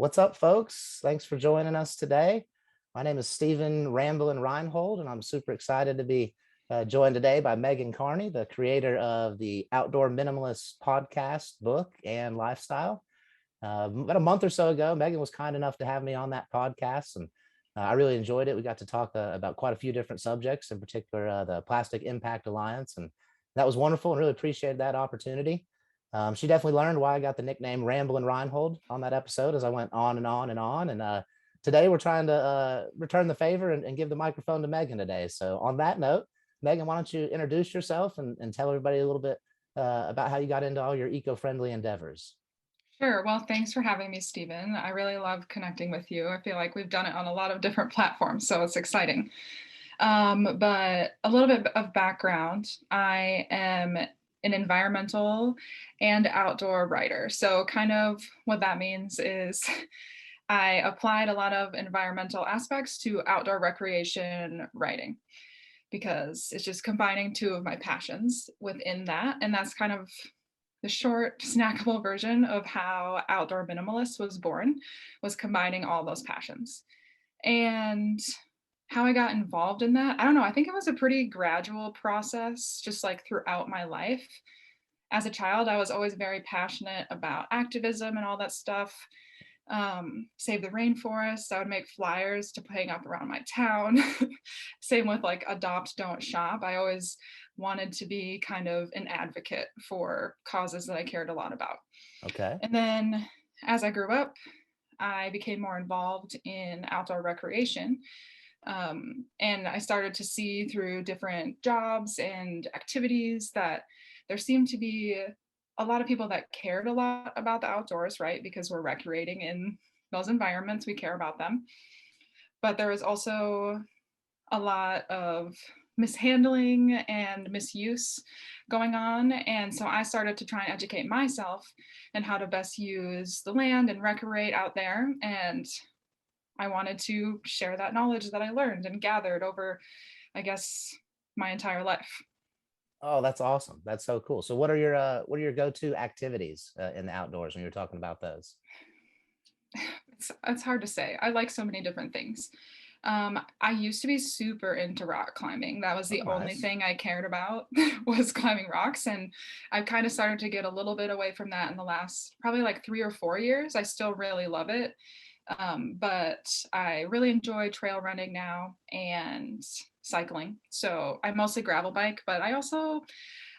What's up, folks? Thanks for joining us today. My name is Stephen Ramblin' Reinhold, and I'm super excited to be joined today by Meghan Carney, the creator of the Outdoor Minimalist podcast, book, and lifestyle. About a month or so ago, Meghan was kind enough to have me on that podcast, and I really enjoyed it. We got to talk about quite a few different subjects, in particular the Plastic Impact Alliance, and that was wonderful and really appreciated that opportunity. She definitely learned why I got the nickname Ramblin' Reinhold on that episode as I went on and on and on. And today we're trying to return the favor and give the microphone to Meghan today. So on that note, Meghan, why don't you introduce yourself and tell everybody a little bit about how you got into all your eco-friendly endeavors? Sure. Well, thanks for having me, Stephen. I really love connecting with you. I feel like we've done it on a lot of different platforms, so it's exciting. But a little bit of background. I am an environmental and outdoor writer. So, kind of what that means is I applied a lot of environmental aspects to outdoor recreation writing because it's just combining two of my passions within that. And that's kind of the short, snackable version of how Outdoor Minimalist was born, was combining all those passions. And how I got involved in that, I don't know, I think it was a pretty gradual process, just like throughout my life. As a child, I was always very passionate about activism and all that stuff. Save the rainforest. I would make flyers to hang up around my town. Same with like adopt, don't shop. I always wanted to be kind of an advocate for causes that I cared a lot about. Okay. And then as I grew up, I became more involved in outdoor recreation. And I started to see through different jobs and activities that there seemed to be a lot of people that cared a lot about the outdoors, right? Because we're recreating in those environments, we care about them. But there was also a lot of mishandling and misuse going on. And so I started to try and educate myself and how to best use the land and recreate out there. And I wanted to share that knowledge that I learned and gathered over, I guess, my entire life. Oh, that's awesome. That's so cool. So what are your go-to activities in the outdoors when you're talking about those? It's hard to say. I like so many different things. I used to be super into rock climbing. That was Oh, the only nice. thing I cared about was climbing rocks. And I've kind of started to get a little bit away from that in the last probably like 3 or 4 years. I still really love it. But I really enjoy trail running now and cycling. So I mostly gravel bike, but I also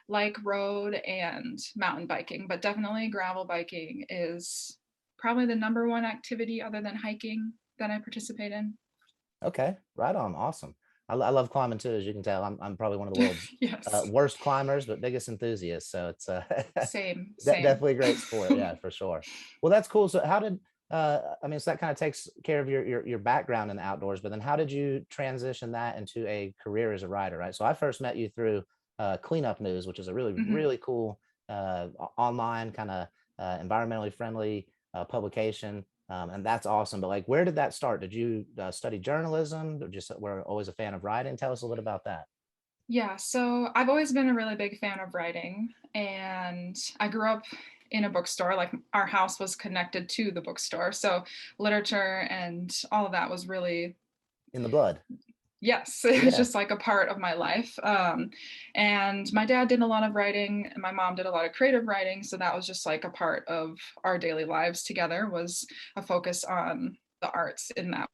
like road and mountain biking. But definitely gravel biking is probably the number one activity other than hiking that I participate in. Okay, right on. Awesome. I love climbing too, as you can tell. I'm probably one of the world's Yes, worst climbers, but biggest enthusiasts. So it's same, same. definitely a great sport. Yeah, for sure. Well, that's cool. So how did I mean, so that kind of takes care of your background in the outdoors, but then how did you transition that into a career as a writer, right? So I first met you through Cleanup News, which is a really, Mhm. really cool online kind of environmentally friendly publication. And that's awesome. But like, where did that start? Did you study journalism or just were always a fan of writing? Tell us a little bit about that. Yeah, so I've always been a really big fan of writing, and I grew up in a bookstore. Like our house was connected to the bookstore, so literature and all of that was really, In the blood. yes, it was Yeah. just like a part of my life. And my dad did a lot of writing, and my mom did a lot of creative writing, so that was just like a part of our daily lives together. Was a focus on the arts in that.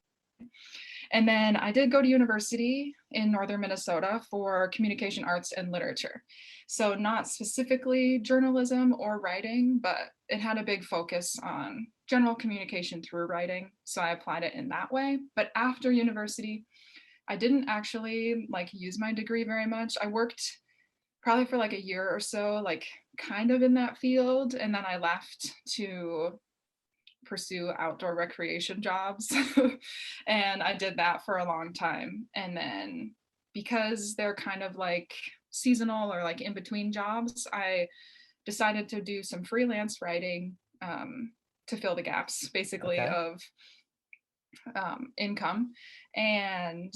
And then I did go to university in northern Minnesota for communication arts and literature. So, not specifically journalism or writing, but it had a big focus on general communication through writing. So, I applied it in that way. But after university, I didn't actually like use my degree very much. I worked probably for like a year or so, like kind of in that field. And then I left to pursue outdoor recreation jobs. And I did that for a long time. And then because they're kind of like seasonal or like in between jobs, I decided to do some freelance writing to fill the gaps basically Okay. of income. And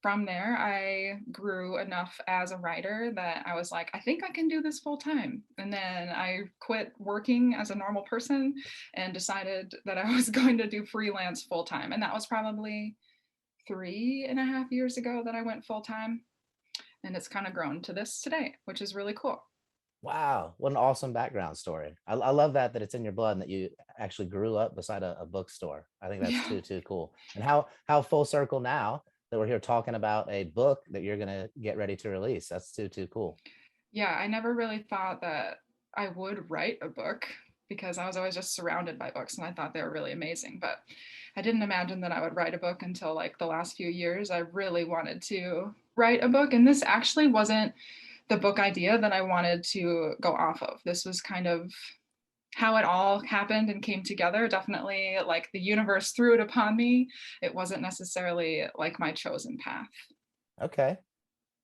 from there, I grew enough as a writer that I was like, I think I can do this full time. And then I quit working as a normal person and decided that I was going to do freelance full time. And that was probably 3.5 years ago that I went full time. And it's kind of grown to this today, which is really cool. Wow, what an awesome background story. I love that it's in your blood and that you actually grew up beside a bookstore. I think that's Yeah. too cool. And how full circle now that we're here talking about a book that you're gonna get ready to release. That's too cool. Yeah, I never really thought that I would write a book because I was always just surrounded by books and I thought they were really amazing. But I didn't imagine that I would write a book until like the last few years. I really wanted to write a book. And this actually wasn't the book idea that I wanted to go off of. This was kind of how it all happened and came together. Definitely like the universe threw it upon me. It wasn't necessarily like my chosen path. Okay,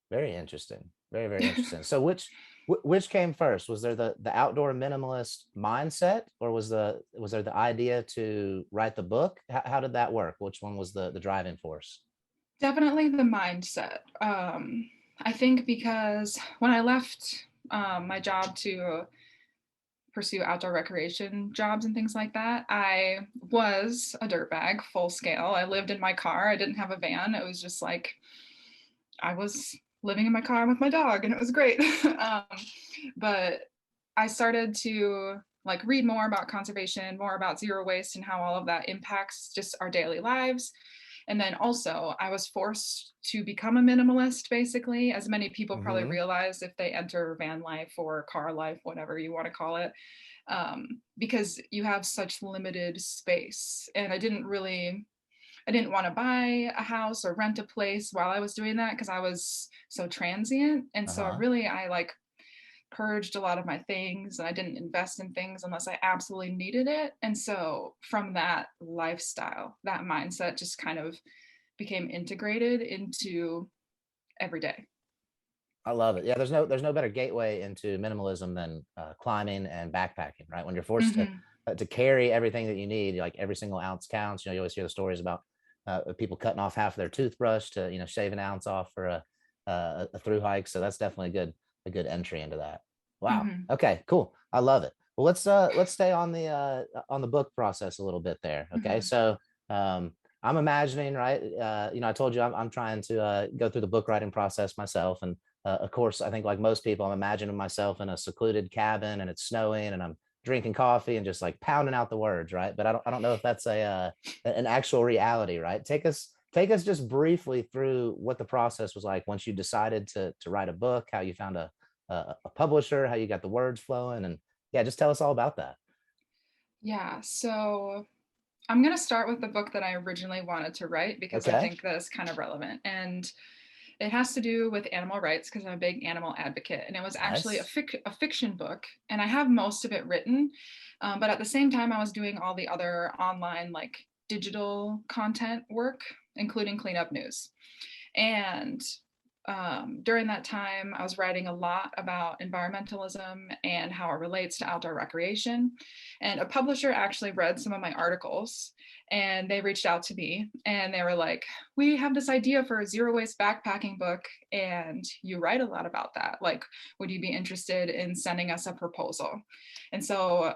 very interesting. Very interesting. So which came first? Was there the outdoor minimalist mindset, or was there the idea to write the book? How did that work? Which one was the driving force? Definitely the mindset. I think because when I left my job to pursue outdoor recreation jobs and things like that, I was a dirtbag full scale. I lived in my car. I didn't have a van. It was just like I was living in my car with my dog, and it was great. But I started to like read more about conservation, more about zero waste, and how all of that impacts just our daily lives. And then also, I was forced to become a minimalist, basically, as many people probably Hmm. realize if they enter van life or car life, whatever you want to call it, because you have such limited space. And I didn't want to buy a house or rent a place while I was doing that because I was so transient. And so Uh-huh. really, I like purged a lot of my things and I didn't invest in things unless I absolutely needed it. And so from that lifestyle, that mindset just kind of became integrated into every day. I love it. Yeah, there's no better gateway into minimalism than climbing and backpacking, right? When you're forced Mm-hmm. to carry everything that you need, like every single ounce counts. You always hear the stories about people cutting off half of their toothbrush to shave an ounce off for a through hike. So that's definitely a good entry into that. Wow. Mm-hmm. Okay. Cool. I love it. Well, let's stay on the book process a little bit there. Okay. Mm-hmm. So I'm imagining, right? I told you I'm trying to go through the book writing process myself, and of course, I think like most people, I'm imagining myself in a secluded cabin and it's snowing and I'm drinking coffee and just like pounding out the words, right? But I don't know if that's an actual reality, right? Take us just briefly through what the process was like once you decided to write a book, how you found a publisher, how you got the words flowing, and yeah, just tell us all about that. Yeah. So I'm going to start with the book that I originally wanted to write because I Okay, think that is kind of relevant. And it has to do with animal rights because I'm a big animal advocate. And it was actually nice. a fiction book. And I have most of it written. But at the same time, I was doing all the other online, like digital content work, including cleanup news. And during that time, I was writing a lot about environmentalism and how it relates to outdoor recreation. And a publisher actually read some of my articles and they reached out to me and they were like, we have this idea for a zero waste backpacking book and you write a lot about that. Like, would you be interested in sending us a proposal? And so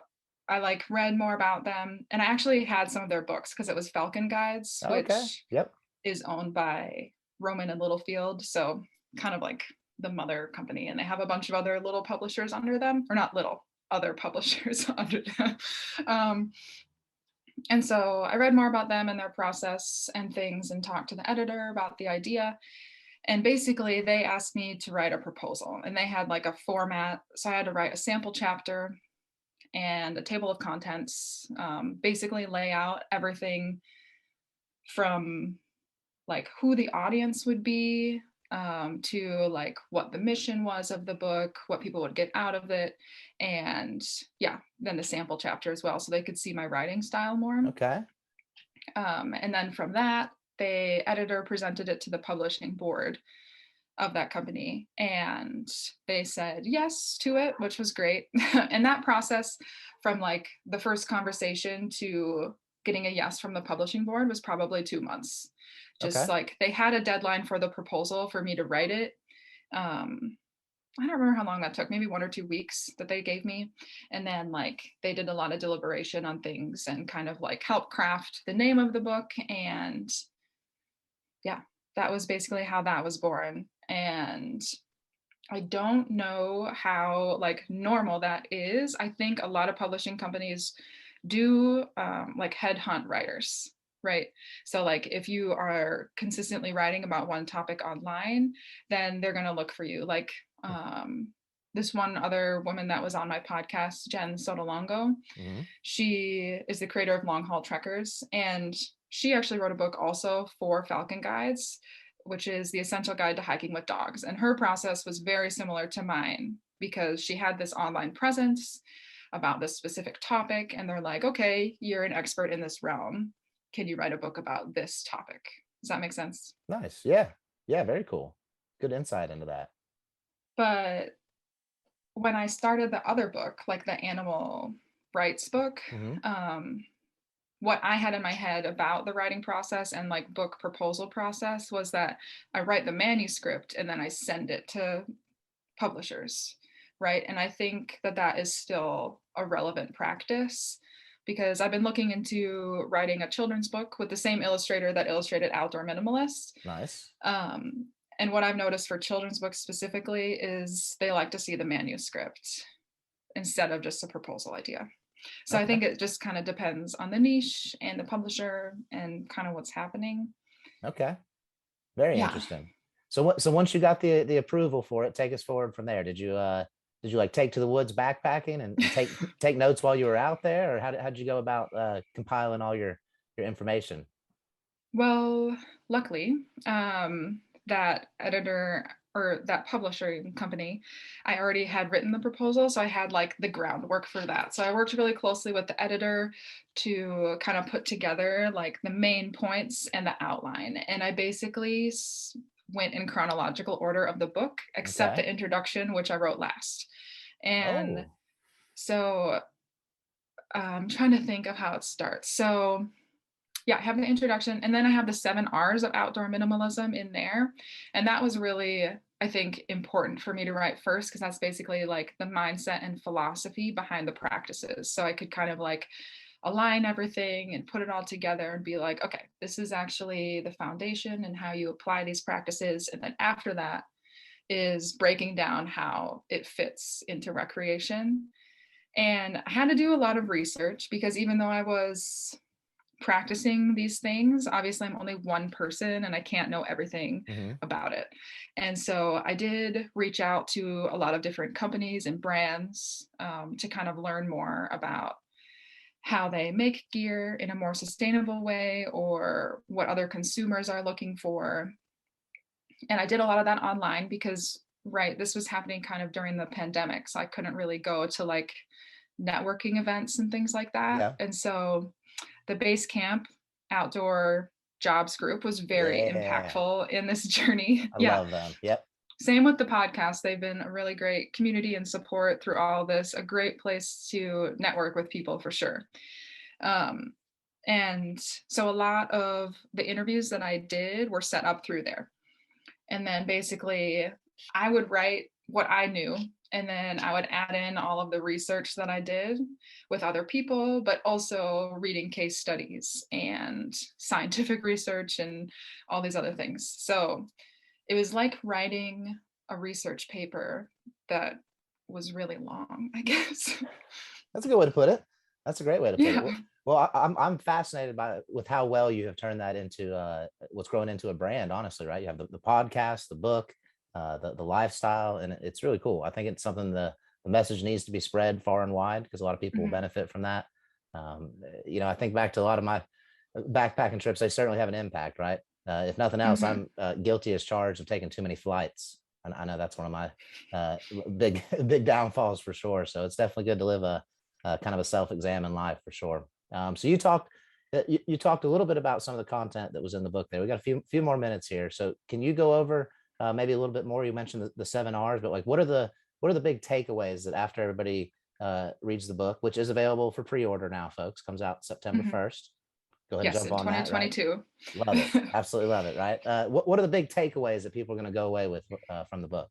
I like read more about them and I actually had some of their books because it was Falcon Guides, Okay, which yep. is owned by Roman and Littlefield. So kind of like the mother company. And they have a bunch of other little publishers under them, or not little, other publishers under them. Um, and so I read more about them and their process and things and talked to the editor about the idea. And basically, they asked me to write a proposal and they had like a format. So I had to write a sample chapter and a table of contents, basically lay out everything from like who the audience would be, to like what the mission was of the book, what people would get out of it, and yeah, then the sample chapter as well, so they could see my writing style more. Okay. And then from that, the editor presented it to the publishing board of that company, and they said yes to it, which was great. And that process, from like the first conversation to getting a yes from the publishing board, was probably 2 months. Just Okay. like they had a deadline for the proposal for me to write it. I don't remember how long that took, maybe 1 or 2 weeks that they gave me. And then like they did a lot of deliberation on things and kind of like help craft the name of the book. And yeah, that was basically how that was born. And I don't know how like normal that is. I think a lot of publishing companies do like headhunt writers, right? So like if you are consistently writing about one topic online, then they're going to look for you. Like this one other woman that was on my podcast, Jen Sotolongo, Hmm. she is the creator of Long Haul Trekkers, and she actually wrote a book also for Falcon Guides, which is the essential guide to hiking with dogs. And her process was very similar to mine because she had this online presence about this specific topic, and they're like, okay, you're an expert in this realm. Can you write a book about this topic? Does that make sense? Nice. Yeah. Yeah. Very cool. Good insight into that. But when I started the other book, like the animal rights book, Hmm. um, what I had in my head about the writing process and like book proposal process was that I write the manuscript and then I send it to publishers, right? And I think that that is still a relevant practice because I've been looking into writing a children's book with the same illustrator that illustrated Outdoor Minimalist. Nice. Um, and what I've noticed for children's books specifically is they like to see the manuscript instead of just a proposal idea. So I Okay. think it just kind of depends on the niche and the publisher and kind of what's happening. Okay. Very Yeah. interesting. So what? So once you got the approval for it, take us forward from there. Did you like take to the woods backpacking and take notes while you were out there, or how did you go about compiling all your information? Well, luckily, that editor or that publishing company, I already had written the proposal. So I had like the groundwork for that. So I worked really closely with the editor to kind of put together like the main points and the outline. And I basically went in chronological order of the book, except Okay. the introduction, which I wrote last. And Oh, so I'm trying to think of how it starts. So yeah, I have the introduction and then I have the 7 R's of outdoor minimalism in there. And that was really, I think, important for me to write first because that's basically like the mindset and philosophy behind the practices. So I could kind of like align everything and put it all together and be like, okay, this is actually the foundation and how you apply these practices. And then after that is breaking down how it fits into recreation. And I had to do a lot of research because even though I was practicing these things, obviously I'm only one person and I can't know everything hmm. about it. And so I did reach out to a lot of different companies and brands to kind of learn more about how they make gear in a more sustainable way or what other consumers are looking for. And I did a lot of that online because, right, this was happening kind of during the pandemic. So I couldn't really go to like networking events and things like that. Yeah. And so the base camp outdoor jobs group was very Yeah. impactful in this journey. I Yeah. love them. Yep. Same with the podcast. They've been a really great community and support through all this, a great place to network with people for sure. Um, and so a lot of the interviews that I did were set up through there. And then basically, I would write what I knew, and then I would add in all of the research that I did with other people, but also reading case studies and scientific research and all these other things. So it was like writing a research paper that was really long, I guess. That's a good way to put it. That's a great way to put it. Yeah. Well, I'm fascinated by with how well you have turned that into what's grown into a brand. Honestly, right? You have the podcast, the book, the lifestyle, and it's really cool. I think it's something the message needs to be spread far and wide because a lot of people will Mhm. benefit from that. I think back to a lot of my backpacking trips. They certainly have an impact, right? If nothing else, Mhm. I'm guilty as charged of taking too many flights. And I know that's one of my big big downfalls for sure. So it's definitely good to live a kind of a self-examined life for sure. So you talked a little bit about some of the content that was in the book there. We got a few more minutes here. So can you go over maybe a little bit more? You mentioned the 7 R's, but like what are the big takeaways that after everybody reads the book, which is available for pre-order now, folks, comes out September Mhm. 1st. go ahead and Yes, jump in on that, right? 2022. Love it. Absolutely love it, right? What are the big takeaways that people are going to go away with from the book?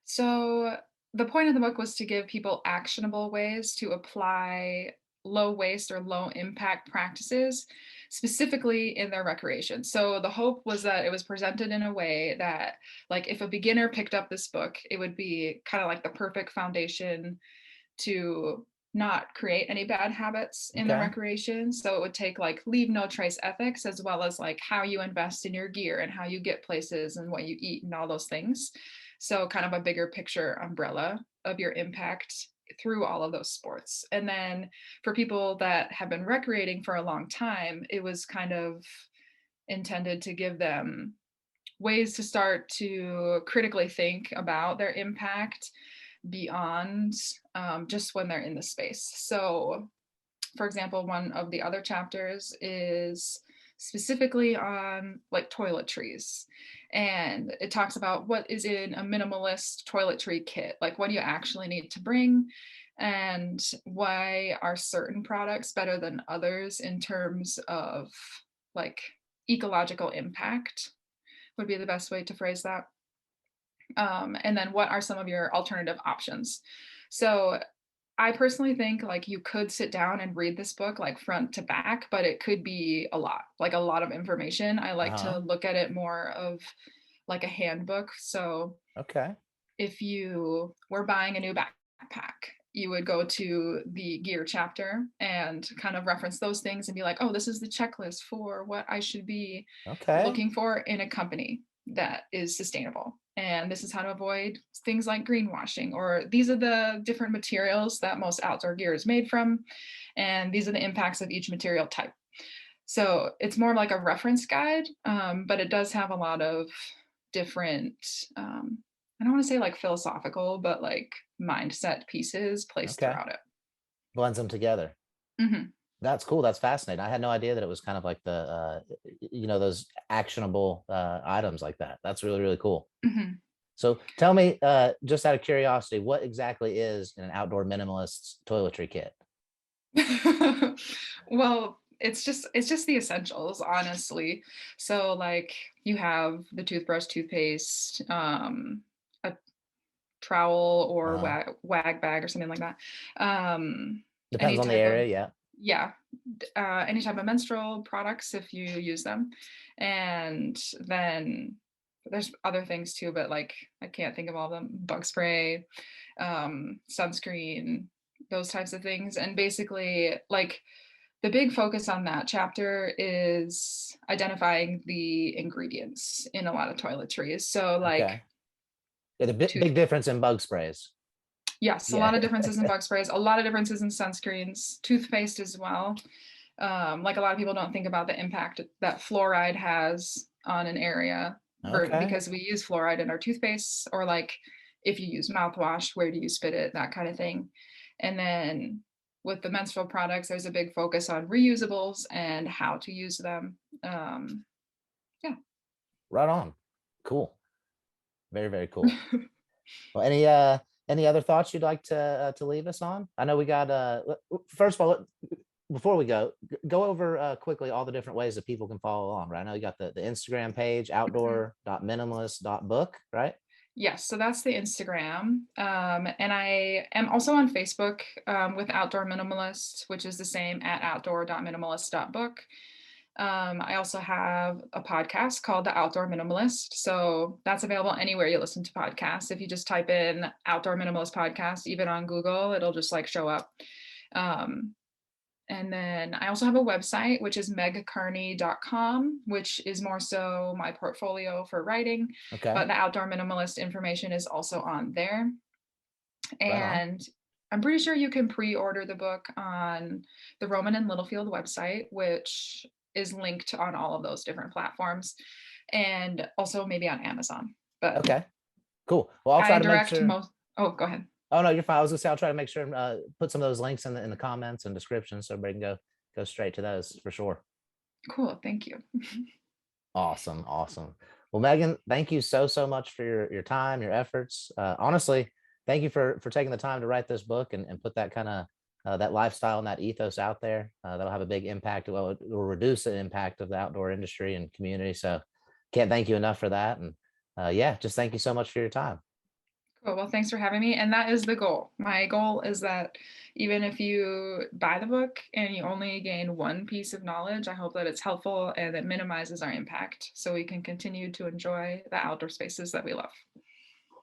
So the point of the book was to give people actionable ways to apply low waste or low impact practices specifically in their recreation. So the hope was that it was presented in a way that, like, if a beginner picked up this book, it would be kind of like the perfect foundation to not create any bad habits in the Okay. recreation. So it would take like leave no trace ethics, as well as like how you invest in your gear and how you get places and what you eat and all those things. So kind of a bigger picture umbrella of your impact through all of those sports. And then for people that have been recreating for a long time, it was kind of intended to give them ways to start to critically think about their impact beyond just when they're in the space. So, for example, one of the other chapters is specifically on like toiletries, and it talks about what is in a minimalist toiletry kit, like what do you actually need to bring, and why are certain products better than others in terms of like ecological impact, would be the best way to phrase that. And then what are some of your alternative options? So I personally think like you could sit down and read this book like front to back, but it could be a lot, like a lot of information. I like Uh-huh. to look at it more of like a handbook. So Okay. if you were buying a new backpack, you would go to the gear chapter and kind of reference those things and be like, oh, this is the checklist for what I should be Okay. looking for in a company that is sustainable. And this is how to avoid things like greenwashing, or these are the different materials that most outdoor gear is made from. And these are the impacts of each material type. So it's more like a reference guide, but it does have a lot of different, I don't want to say like philosophical, but like mindset pieces placed Okay. throughout it. Blends them together. Mm-hmm. That's cool. That's fascinating. I had no idea that it was kind of like the, those actionable items like that. That's really, really cool. Mm-hmm. So tell me, just out of curiosity, what exactly is an outdoor minimalist toiletry kit? Well, it's just the essentials, honestly. So like you have the toothbrush, toothpaste, a trowel or Uh-huh. wag bag or something like that. Any Depends on the type of, area. Yeah. yeah, any type of menstrual products if you use them. And then there's other things too, but like I can't think of all of them. Bug spray, sunscreen, those types of things. And basically, like the big focus on that chapter is identifying the ingredients in a lot of toiletries. So, like Okay. Yeah, the big tooth, difference in bug sprays. yes, a Yeah. lot of differences in bug sprays, a lot of differences in sunscreens, toothpaste as well. Like a lot of people don't think about the impact that fluoride has on an area Okay. because we use fluoride in our toothpaste, or like if you use mouthwash, where do you spit it, that kind of thing. And then with the menstrual products, there's a big focus on reusables and how to use them. Yeah. Right on. Cool. Very, very cool. Well, any other thoughts you'd like to leave us on? I know we got first of all, before we go over quickly all the different ways that people can follow along, right? I know you got the Instagram page, outdoor.minimalist.book, right? Yes, so that's the Instagram. And I am also on Facebook with Outdoor Minimalist, which is the same at outdoor.minimalist.book. I also have a podcast called The Outdoor Minimalist. So that's available anywhere you listen to podcasts. If you just type in Outdoor Minimalist Podcast, even on Google, it'll just like show up. Um, and then I also have a website, which is megcarney.com, which is more so my portfolio for writing. Okay. But the outdoor minimalist information is also on there. Right on. And I'm pretty sure you can pre order the book on the Roman and Littlefield website, which is linked on all of those different platforms, and also maybe on Amazon. But Okay. Cool. Well, I'll try I to make direct sure. most. Oh, go ahead. Oh no, you're fine. I was gonna say I'll try to make sure and put some of those links in the comments and descriptions so everybody can go straight to those for sure. Cool. Thank you. Awesome, awesome. Well, Megan, thank you so much for your time, your efforts. Honestly, thank you for taking the time to write this book and put that kind of that lifestyle and that ethos out there. That'll have a big impact. Well, it will reduce the impact of the outdoor industry and community. So can't thank you enough for that. And yeah, just thank you so much for your time. Cool. Well, thanks for having me. And that is the goal. My goal is that even if you buy the book and you only gain one piece of knowledge, I hope that it's helpful and that minimizes our impact so we can continue to enjoy the outdoor spaces that we love.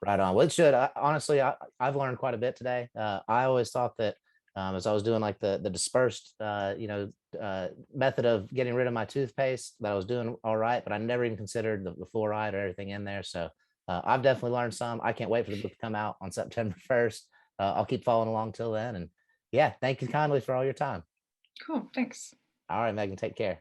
Right on. Well, it should. Honestly, I've learned quite a bit today. I always thought that as I was doing like the dispersed, method of getting rid of my toothpaste, that I was doing all right, but I never even considered the fluoride or everything in there. So I've definitely learned some. I can't wait for the book to come out on September 1st. I'll keep following along till then. And yeah, thank you kindly for all your time. Cool. Thanks. All right, Megan, take care.